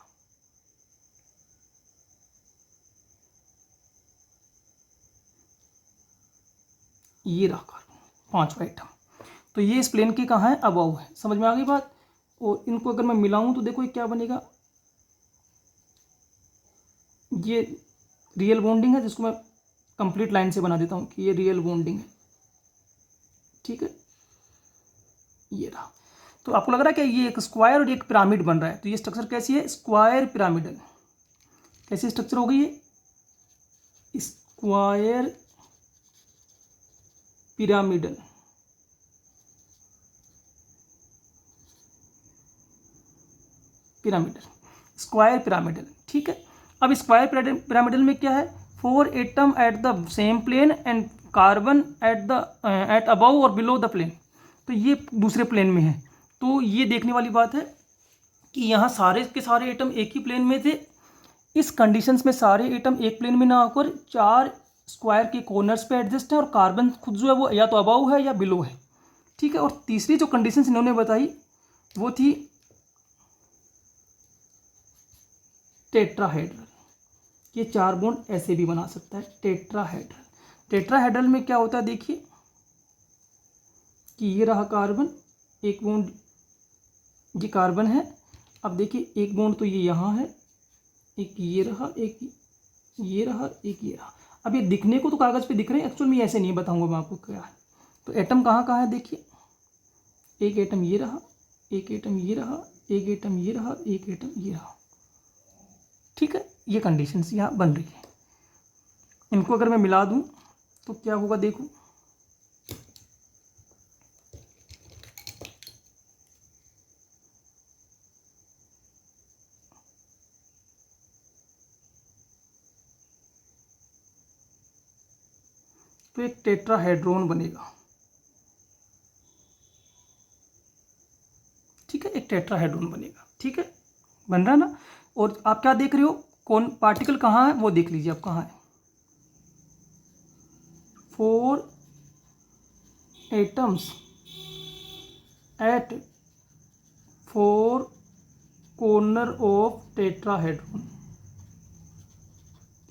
ये रहा कार्बन 5वां एटम। तो ये इस प्लेन के कहाँ है, अबाउ है। समझ में आ गई बात। और इनको अगर मैं मिलाऊं तो देखो ये क्या बनेगा, ये रियल बॉन्डिंग है, जिसको मैं कंप्लीट लाइन से बना देता हूँ कि ये रियल बॉन्डिंग है। ठीक है, ये रहा। तो आपको लग रहा है कि ये एक स्क्वायर और एक पिरामिड बन रहा है। तो ये स्ट्रक्चर कैसी है, स्क्वायर पिरामिडल। कैसी स्ट्रक्चर हो गई है, स्क्वायर पिरामिडल। Square pyramidal. ठीक है, अब स्क्वायर पिरामिडल में क्या है, 4 atom at the same plane and carbon at above और बिलो द प्लेन। तो ये दूसरे प्लेन में है। तो ये देखने वाली बात है कि यहाँ सारे के सारे एटम एक ही प्लेन में थे। इस कंडीशंस में सारे एटम एक प्लेन में ना होकर 4 स्क्वायर के कॉर्नर्स पे एडजस्ट है, और कार्बन खुद जो है वो या तो अबव है या बिलो है। ठीक है, और तीसरी जो कंडीशंस इन्होंने बताई वो थी टेट्राहेड्रल। ये 4 बॉन्ड ऐसे भी बना सकता है टेट्राहेड्रल। टेट्राहेड्रल में क्या होता है देखिए कि ये रहा कार्बन, एक बॉन्ड ये कार्बन है। अब देखिए एक बॉन्ड तो ये यहाँ है, एक ये रहा, एक ये रहा, एक ये रहा। अब ये दिखने को तो कागज़ पे दिख रहे हैं, एक्चुअल में ऐसे नहीं बताऊंगा मैं आपको क्या है। तो एटम कहाँ कहाँ है देखिए, एक एटम ये रहा, एक एटम ये रहा, एक एटम ये रहा, एक एटम ये रहा। ठीक है, ये कंडीशंस यहाँ बन रही है। इनको अगर मैं मिला दूँ तो क्या होगा देखो, तो एक टेट्राहेड्रोन बनेगा। ठीक है, एक टेट्राहेड्रोन बनेगा। ठीक है, बन रहा ना। और आप क्या देख रहे हो, कौन पार्टिकल कहाँ है वो देख लीजिए, आप कहाँ है। 4 atoms at 4 corner of tetrahedron,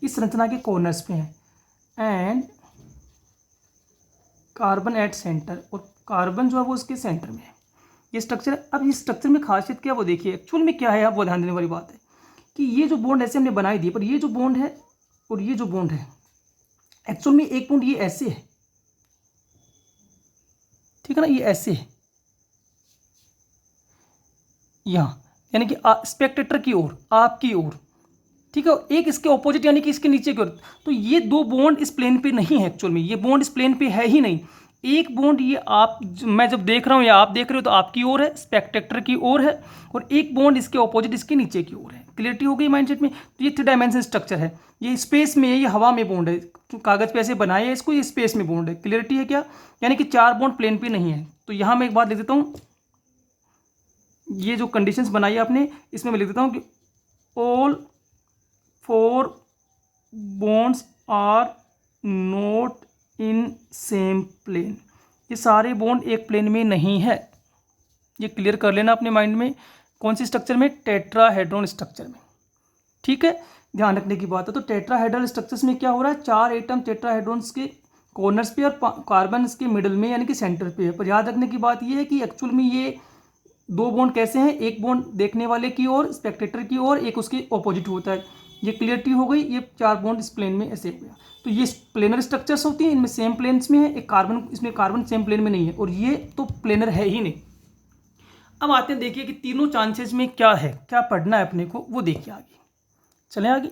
इस संरचना के कॉर्नर्स पे हैं। एंड कार्बन एट सेंटर, और कार्बन जो है वो उसके सेंटर में है। ये स्ट्रक्चर है। अब इस स्ट्रक्चर में खासियत क्या है वो देखिए, एक्चुअल में क्या है आप वो ध्यान देने वाली बात है कि ये जो बॉन्ड ऐसे हमने बनाई दी, पर ये जो बॉन्ड है और ये जो बॉन्ड है, एक्चुअल में एक बॉन्ड ये ऐसे है, ठीक है ना, ये ऐसे है यहाँ, यानी कि स्पेक्टेटर की ओर, आपकी ओर। ठीक है, एक इसके ऑपोजिट यानी कि इसके नीचे की ओर। तो ये 2 बॉन्ड इस प्लेन पे नहीं है, एक्चुअल में ये बॉन्ड इस प्लेन पे है ही नहीं। एक बॉन्ड ये आप मैं जब देख रहा हूँ या आप देख रहे हो तो आपकी ओर है, स्पेक्टेटर की ओर है, और एक बॉन्ड इसके ऑपोजिट इसके नीचे की ओर है। क्लियरिटी हो गई माइंडसेट में। तो ये 3 डायमेंशन स्ट्रक्चर है, ये स्पेस में है, ये हवा में बॉन्ड है, कागज पे ऐसे बनाए है इसको, ये स्पेस में बॉन्ड है। क्लियरिटी है क्या, यानी कि 4 बॉन्ड प्लेन पे नहीं है। तो यहाँ मैं एक बात लिख देता हूँ, ये जो कंडीशंस बनाई है आपने, इसमें मैं लिख देता हूँ कि all 4 bonds are not in same plane. ये सारे बॉन्ड एक प्लेन में नहीं है, ये क्लियर कर लेना अपने माइंड में। कौन सी स्ट्रक्चर में, टेट्राहेड्रॉन स्ट्रक्चर में। ठीक है, ध्यान रखने की बात है। तो टेट्राहेड्रल स्ट्रक्चर्स में क्या हो रहा है, 4 एटम टेट्राहेड्रॉन्स के कॉर्नर्स पे और कार्बन के मिडल में यानी कि सेंटर पे है। पर याद रखने की बात ये है कि एक्चुअल में ये 2 बॉन्ड कैसे हैं, एक बॉन्ड देखने वाले की ओर, स्पेक्टेटर की ओर, एक उसके ऑपोजिट होता है। ये क्लियरिटी हो गई। ये 4 बॉन्ड इस प्लेन में ऐसे हो गया। तो ये प्लेनर स्ट्रक्चर्स होती हैं, इनमें सेम प्लेन्स में है, एक कार्बन, इसमें कार्बन सेम प्लेन में नहीं है, और ये तो प्लेनर है ही नहीं। अब आते हैं देखिए कि तीनों चांसेस में क्या है, क्या पढ़ना है अपने को वो देखिए आगे। चलें आगे,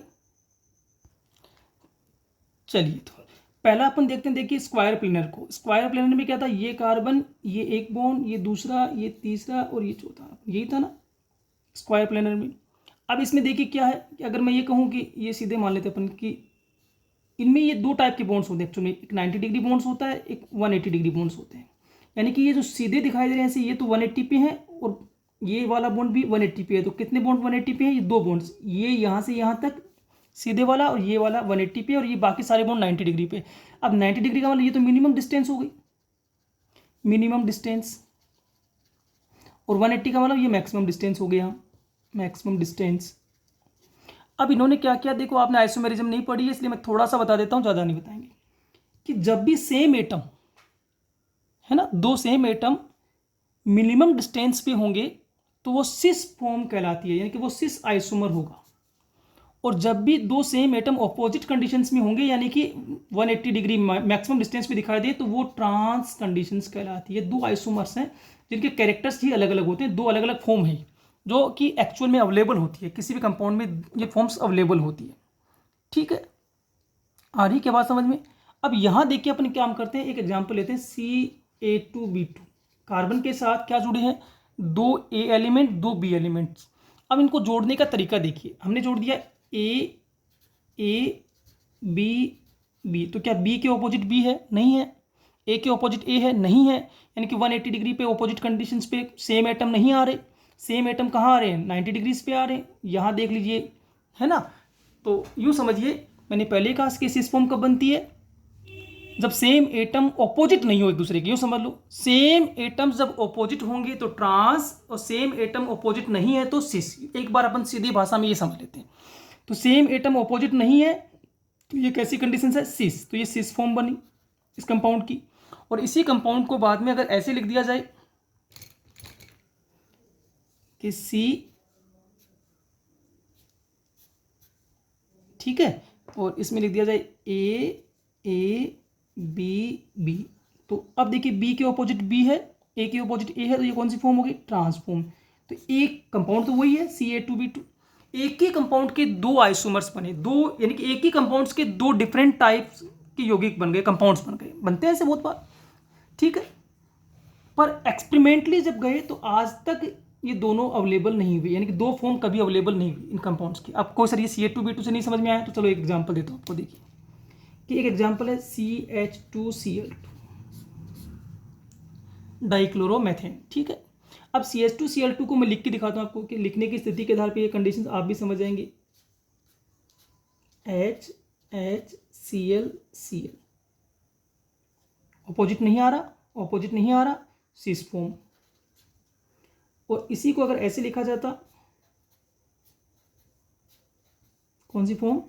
चलिए। तो पहला अपन देखते हैं, देखिए स्क्वायर प्लेनर को। स्क्वायर प्लेनर में क्या था, ये कार्बन, ये एक बॉन्ड, ये दूसरा, ये तीसरा और ये चौथा, यही था ना स्क्वायर प्लेनर में। अब इसमें देखिए क्या है कि अगर मैं ये कहूँ कि ये सीधे मान लेते अपन कि इनमें ये 2 टाइप के बॉन्ड्स होते हैं एक्चुअली, एक 90 डिग्री बॉन्ड्स होता है, एक 180 डिग्री बॉन्ड्स होते हैं। यानी कि ये जो सीधे दिखाई दे रहे हैं ये तो 180 पे है, और ये वाला बॉन्ड भी 180 पे है। तो कितने बॉन्ड 180 पे है, ये 2 बॉन्ड्स, ये यहाँ से यहाँ तक सीधे वाला, और ये वाला 180 पे, और ये बाकी सारे बॉन्ड 90 डिग्री पे। अब 90 डिग्री का मतलब ये तो मिनिमम डिस्टेंस हो गई, मिनिमम डिस्टेंस, और 180 का मतलब ये मैक्सिमम डिस्टेंस हो गया, मैक्सिमम डिस्टेंस। अब इन्होंने क्या किया देखो, आपने आइसोमेरिज्म नहीं पढ़ी है इसलिए मैं थोड़ा सा बता देता हूँ, ज़्यादा नहीं बताएंगे। कि जब भी सेम एटम है ना, 2 सेम एटम मिनिमम डिस्टेंस पे होंगे तो वो सिस फॉर्म कहलाती है, यानी कि वो सिस आइसोमर होगा। और जब भी 2 सेम एटम ऑपोजिट कंडीशंस में होंगे यानी कि 180 डिग्री मैक्सिमम डिस्टेंस पे दिखाई दे तो वो ट्रांस कंडीशंस कहलाती है। 2 आइसोमर्स हैं जिनके कैरेक्टर्स ही अलग अलग होते हैं, 2 अलग अलग फॉर्म है जो कि एक्चुअल में अवेलेबल होती है, किसी भी कंपाउंड में ये फॉर्म्स अवेलेबल होती है। ठीक है, आ रही क्या बात समझ में। अब यहाँ देखिए अपन काम करते हैं, एक एग्जाम्पल लेते हैं, CA2B2 कार्बन के साथ क्या जुड़े हैं, 2 A एलिमेंट, 2 B एलिमेंट्स। अब इनको जोड़ने का तरीका देखिए, हमने जोड़ दिया A तो क्या B के ऑपोजिट B है, नहीं है। A के ऑपोजिट A है, नहीं है। यानी कि 180 डिग्री पे ऑपोजिट कंडीशंस पे सेम एटम नहीं आ रहे। सेम एटम कहाँ आ रहे हैं, 90 डिग्रीज पे आ रहे हैं, यहाँ देख लीजिए, है ना। तो यूँ समझिए, मैंने पहले कहा कि सिस फॉर्म कब बनती है, जब सेम एटम ऑपोजिट नहीं हो एक दूसरे के, यूँ समझ लो, सेम एटम्स जब ऑपोजिट होंगे तो ट्रांस, और सेम एटम ऑपोजिट नहीं है तो सिस। एक बार अपन सीधी भाषा में ये समझ लेते हैं। तो सेम एटम ऑपोजिट नहीं है तो ये कैसी कंडीशन है, सिस। तो ये सिस फॉर्म बनी इस कंपाउंड की। और इसी कंपाउंड को बाद में अगर ऐसे लिख दिया जाए कि सी, ठीक है, और इसमें लिख दिया जाए ए बी बी, तो अब देखिए बी के ऑपोजिट बी है, ए के ऑपोजिट ए है, तो ये कौन सी फॉर्म होगी, ट्रांसफॉर्म। तो एक कंपाउंड तो वही है Ca2B2। एक ही कंपाउंड के दो आइसोमर्स बने, दो यानी कि एक ही कंपाउंड्स के दो डिफरेंट टाइप्स के यौगिक बन गए, कंपाउंड्स बन गए, बनते हैं ऐसे बहुत बार, ठीक है। पर एक्सपेरिमेंटली जब गए तो आज तक ये दोनों अवेलेबल नहीं हुई, यानी कि दो फॉर्म कभी अवेलेबल नहीं हुई इन कंपाउंड्स की। आपको सर ये Ca2B2 से नहीं समझ में आया तो चलो एक एग्जांपल देता हूँ आपको। देखिए कि एक एग्जांपल है CH2Cl2 डाइक्लोरोमेथेन, ठीक है। अब CH2Cl2 को मैं लिख के दिखाता हूँ आपको कि लिखने की स्थिति के आधार पर ये कंडीशन आप भी समझ जाएंगे। HCl ऑपोजिट नहीं आ रहा, ऑपोजिट नहीं आ रहा, सिस फॉर्म। और इसी को अगर ऐसे लिखा जाता, कौन सी फॉर्म,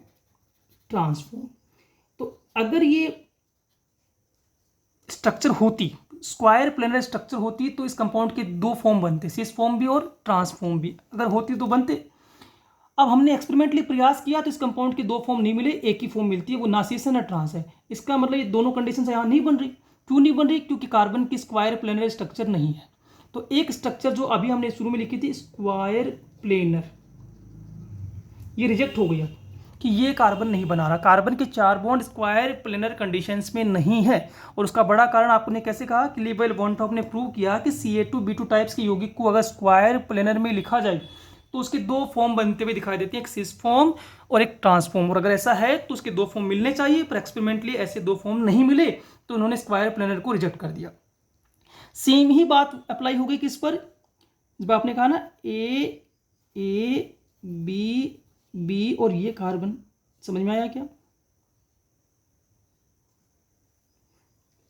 ट्रांसफॉर्म। तो अगर ये स्ट्रक्चर होती, स्क्वायर प्लेनर स्ट्रक्चर होती, तो इस कंपाउंड के दो फॉर्म बनते, सिस फॉर्म भी और ट्रांसफॉर्म भी, अगर होती तो बनते। अब हमने एक्सपेरिमेंटली प्रयास किया तो इस कंपाउंड के दो फॉर्म नहीं मिले, एक ही फॉर्म मिलती है, वो ना सिस है ना ट्रांस है। इसका मतलब ये दोनों कंडीशन यहाँ नहीं बन रही। क्यों नहीं बन रही, क्योंकि कार्बन की स्क्वायर प्लेनर स्ट्रक्चर नहीं है। तो एक स्ट्रक्चर जो अभी हमने शुरू में लिखी थी स्क्वायर प्लेनर, ये रिजेक्ट हो गया कि ये कार्बन नहीं बना रहा, कार्बन के चार बॉन्ड स्क्वायर प्लेनर कंडीशंस में नहीं है। और उसका बड़ा कारण आपने कैसे कहा कि लीबेल वॉन्टॉप ने प्रूव किया कि Ca2B2 टाइप्स के यौगिक को अगर स्क्वायर प्लेनर में लिखा जाए तो उसके दो फॉर्म बनते हुए दिखाई देते हैं, एक सिस फॉर्म और एक ट्रांसफॉर्म। और अगर ऐसा है तो उसके दो फॉर्म मिलने चाहिए, पर एक्सपेरिमेंटली ऐसे दो फॉर्म नहीं मिले तो उन्होंने स्क्वायर प्लेनर को रिजेक्ट कर दिया। सेम ही बात अप्लाई हो गई किस पर, जब आपने कहा ना ए बी और ये कार्बन, समझ में आया क्या,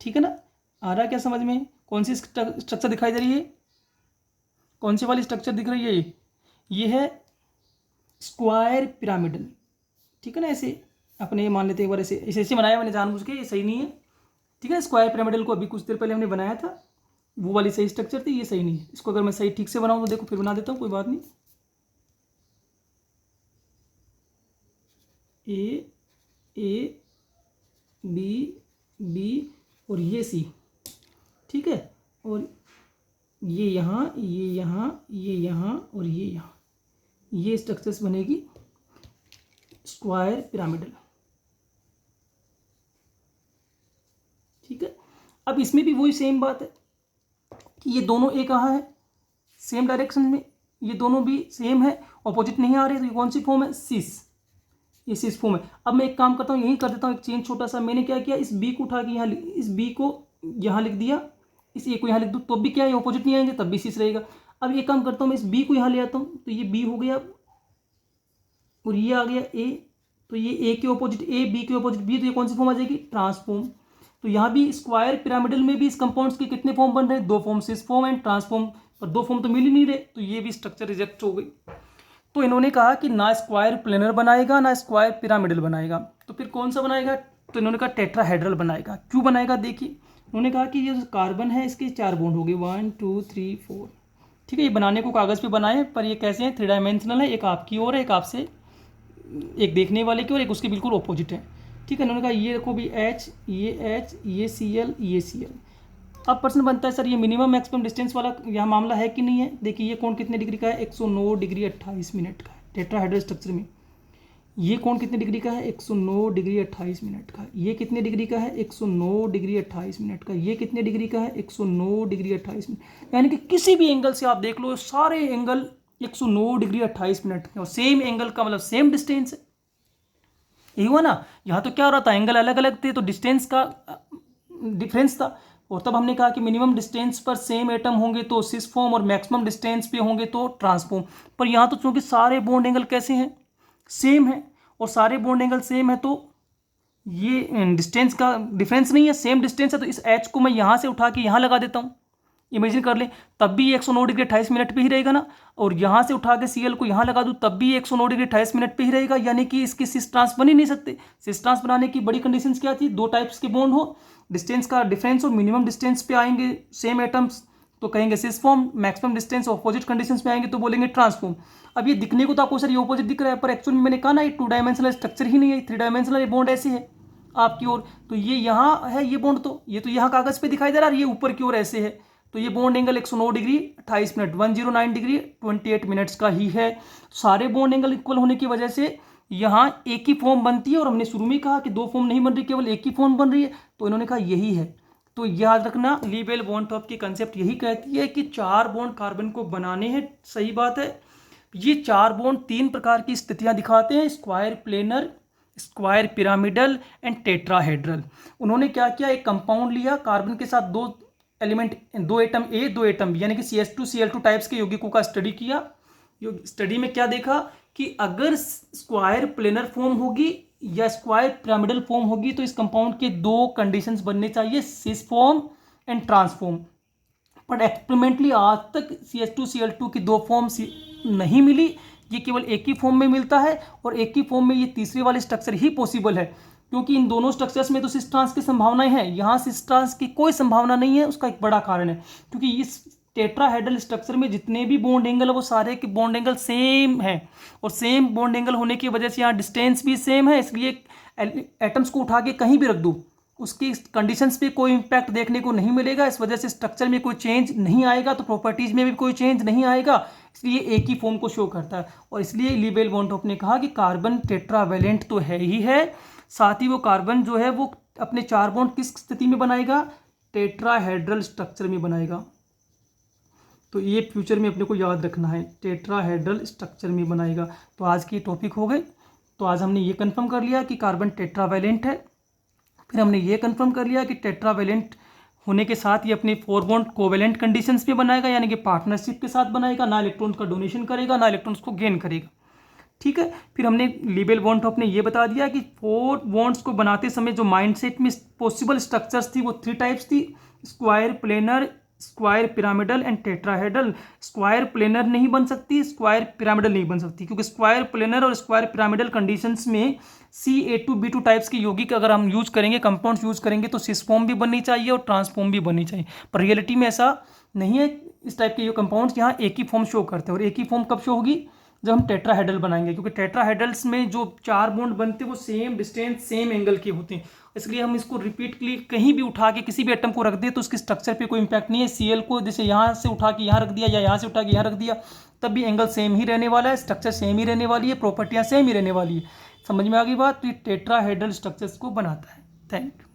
ठीक है ना, आ रहा है क्या समझ में। कौन सी स्ट्रक्चर दिखाई दे रही है, कौन सी वाली स्ट्रक्चर दिख रही है, ये है स्क्वायर पिरामिडल, ठीक है ना। ऐसे अपने मान लेते हैं एक बार, ऐसे ऐसे बनाया मैंने जानबूझ के, ये सही नहीं है, ठीक है। स्क्वायर पिरामिडल को अभी कुछ देर पहले हमने बनाया था, वो वाली सही स्ट्रक्चर थी, ये सही नहीं है। इसको अगर मैं सही ठीक से बनाऊँ तो देखो, फिर बना देता हूँ, कोई बात नहीं। ए बी और ये सी, ठीक है। और ये यहाँ और ये यहाँ, ये स्ट्रक्चर्स बनेगी स्क्वायर पिरामिडल, ठीक है। अब इसमें भी वही सेम बात है कि ये दोनों एक कहाँ है, सेम डायरेक्शन में, ये दोनों भी सेम है, ऑपोजिट नहीं आ रहे, तो ये कौन सी फॉर्म है, सिस, ये सिस फॉर्म है। अब मैं एक काम करता हूँ, यही कर देता हूँ एक चेंज छोटा सा। मैंने क्या किया, इस बी को उठा के यहाँ, इस बी को यहाँ लिख दिया, इस ए को यहाँ लिख दूँ, तो भी क्या है, ऑपोजिट नहीं आएंगे, तब भी सिस रहेगा। अब एक काम करता हूँ, मैं इस बी को यहाँ ले आता हूँ, तो ये बी हो गया और ये आ गया ए, तो ये ए के ऑपोजिट ए, बी के ऑपोजिट बी, तो ये कौन सी फॉर्म आ जाएगी, ट्रांसफॉर्म। तो यहाँ भी स्क्वायर पिरामिडल में भी इस कंपाउंड्स के कितने फॉर्म बन रहे हैं, दो form, cis form and trans form, पर दो फॉर्म तो मिल ही नहीं रहे, तो ये भी स्ट्रक्चर रिजेक्ट हो गई। तो इन्होंने कहा कि ना स्क्वायर प्लेनर बनाएगा ना स्क्वायर पिरामिडल बनाएगा, तो फिर कौन सा बनाएगा, तो इन्होंने कहा टेट्राहेड्रल बनाएगा। क्यों बनाएगा, देखिए उन्होंने कहा कि ये जो कार्बन है इसके चार बॉन्ड हो गए, 1 2 3 4, ठीक है। ये बनाने को कागज़ पे बनाए, पर ये कैसे हैं, 3 डायमेंशनल है, एक आपकी ओर है, एक आपसे, एक देखने वाले की और एक उसके बिल्कुल ऑपोजिट है, ठीक है। इन्होंने कहा ये देखो भी H, ये Cl, ये Cl। अब प्रश्न बनता है सर ये मिनिमम मैक्सिमम डिस्टेंस वाला यहाँ मामला है कि नहीं है। देखिए ये कोण कितने डिग्री का है, 109 डिग्री 28 मिनट का है टेट्राहेड्रल स्ट्रक्चर में। ये कोण कितने डिग्री का है, 109 डिग्री 28 मिनट का। ये कितने डिग्री का है, 109 डिग्री 28 मिनट का। ये कितने डिग्री का है, 109 डिग्री 28 मिनट। यानी कि किसी भी एंगल से आप देख लो, सारे एंगल 109 डिग्री 28 मिनट के, और सेम एंगल का मतलब सेम डिस्टेंस है। यही हुआ ना, यहाँ तो क्या हो रहा था, एंगल अलग अलग थे तो डिस्टेंस का डिफरेंस था। और तब हमने कहा कि मिनिमम डिस्टेंस पर सेम एटम होंगे तो सिस फॉर्म और मैक्सिमम डिस्टेंस पे होंगे तो ट्रांसफॉर्म। पर यहाँ तो चूंकि सारे बॉन्ड एंगल कैसे हैं, सेम है, और सारे बॉन्ड एंगल सेम है तो ये डिस्टेंस का डिफरेंस नहीं है, सेम डिस्टेंस है, तो इस एच को मैं यहाँ से उठा के यहाँ लगा देता हूँ, इमेजिन कर लें, तब भी 109 डिग्री 28 मिनट पे ही रहेगा ना। और यहाँ से उठा के Cl को यहाँ लगा दूँ तब भी 109 डिग्री 28 मिनट पे ही रहेगा, यानी कि इसकी सिस ट्रांस बन ही नहीं सकते। सिस ट्रांस बनाने की बड़ी कंडीशंस क्या थी, दो टाइप्स के बॉन्ड हो, डिस्टेंस का डिफरेंस हो, मिनिमम डिस्टेंस पे आएंगे सेम एटम्स तो कहेंगे cis form, maximum distance opposite conditions में आएंगे तो बोलेंगे ट्रांसफॉर्म। अब ये दिखने को तो आपको सर ये ऑपोजिट दिख रहा है, पर एक्चुअली मैंने कहा ना ये 2 डायमेंशनल स्ट्रक्चर ही नहीं है, 3 डायमेंशनल बॉन्ड ऐसे है आपकी ओर, तो ये यहाँ है ये बॉन्ड, तो ये तो यहाँ कागज पे दिखाई दे रहा है, ये ऊपर की ओर ऐसे है, तो ये bond angle 109 degree 28 minute 109 degree 28 minutes का ही है। सारे बॉन्ड एंगल इक्वल होने की वजह से यहाँ एक ही फॉर्म बनती है, और हमने शुरू में कहा कि 2 फॉर्म नहीं बन रही, केवल एक ही फॉर्म बन रही है, तो इन्होंने कहा यही है। तो याद रखना लीबेल बॉन्ड टॉप की कंसेप्ट यही कहती है कि 4 बॉन्ड कार्बन को बनाने हैं, सही बात है। ये 4 बॉन्ड 3 प्रकार की स्थितियां दिखाते हैं, square planar, square pyramidal and tetrahedral. उन्होंने क्या किया, एक कंपाउंड लिया, कार्बन के साथ 2 element, 2 atom A 2 atom B, यानी कि CH2 Cl2 टाइप्स के यौगिकों का स्टडी किया। स्टडी में क्या देखा कि अगर स्क्वायर प्लेनर फॉर्म होगी या स्क्वायर पिरामिडल फॉर्म होगी तो इस कंपाउंड के 2 कंडीशंस बनने चाहिए, cis form and trans form. But experimentally आज तक CH2 Cl2 की 2 फॉर्म नहीं मिली, ये केवल एक ही फॉर्म में मिलता है, और एक ही फॉर्म में ये तीसरे वाले स्ट्रक्चर ही पॉसिबल है, क्योंकि इन दोनों स्ट्रक्चर्स में तो सिस ट्रांस की संभावनाएं हैं, यहाँ सिस ट्रांस की कोई संभावना नहीं है। उसका एक बड़ा कारण है क्योंकि इस टेट्राहेड्रल स्ट्रक्चर में जितने भी बॉन्ड एंगल है वो सारे के बॉन्ड एंगल सेम है, और सेम बॉन्ड एंगल होने की वजह से यहाँ डिस्टेंस भी सेम है, इसलिए एटम्स को उठा के कहीं भी रख दो उसकी कंडीशंस पे कोई इंपैक्ट देखने को नहीं मिलेगा, इस वजह से स्ट्रक्चर में कोई चेंज नहीं आएगा, तो प्रॉपर्टीज में भी कोई चेंज नहीं आएगा, इसलिए एक ही फॉर्म को शो करता है। और इसलिए लीबेल बॉन्टॉप ने कहा कि कार्बन टेट्रावेलेंट तो है ही है, साथ ही वो कार्बन जो है वो अपने 4 बॉन्ड किस स्थिति में बनाएगा, टेट्राहेड्रल स्ट्रक्चर में बनाएगा। तो ये फ्यूचर में अपने को याद रखना है, टेट्राहेड्रल स्ट्रक्चर में बनाएगा। तो आज की टॉपिक हो गए। तो आज हमने ये कंफर्म कर लिया कि कार्बन टेट्रावेलेंट है, फिर हमने ये कंफर्म कर लिया कि टेट्रावेलेंट होने के साथ ये अपने 4 बॉन्ड कोवेलेंट कंडीशंस पे बनाएगा, यानी कि पार्टनरशिप के साथ बनाएगा, ना इलेक्ट्रॉन्स का डोनेशन करेगा ना इलेक्ट्रॉन्स को गेन करेगा, ठीक है। फिर हमने लीबेल बॉन्टॉप ने ये बता दिया कि 4 बॉन्ड्स को बनाते समय जो माइंडसेट में पॉसिबल स्ट्रक्चर्स थी वो 3 टाइप्स थी, square planar, square pyramidal and tetrahedral. Square planar नहीं बन सकती, स्क्वायर पिरामिडल नहीं बन सकती, क्योंकि स्क्वायर प्लेनर और स्क्वायर पिरामिडल कंडीशंस में Ca2B2 टाइप्स की यौगिक अगर हम यूज करेंगे, कंपाउंड्स यूज करेंगे, तो सिस फॉर्म भी बननी चाहिए और ट्रांसफॉर्म भी बननी चाहिए, पर रियलिटी में ऐसा नहीं है। इस टाइप के ये कंपाउंड्स यहाँ एक ही फॉर्म शो करते हैं, और एक ही फॉर्म कब शो होगी, जब हम टेट्राहेड्रल बनाएंगे, क्योंकि टेट्राहेड्रल्स में जो 4 बॉन्ड बनते हैं वो सेम डिस्टेंस सेम एंगल के होते हैं, इसलिए हम इसको रिपीटली कहीं भी उठा के किसी भी एटम को रख दे तो उसके स्ट्रक्चर पे कोई इंपैक्ट नहीं है। Cl को जैसे यहाँ से उठा के यहाँ रख दिया या यहाँ से उठा के यहाँ रख दिया, तब भी एंगल सेम ही रहने वाला है, स्ट्रक्चर सेम ही रहने वाली है, प्रॉपर्टियाँ सेम ही रहने वाली है। समझ में आ गई बात। तो ये टेट्राहेड्रल स्ट्रक्चर्स को बनाता है। Thank you.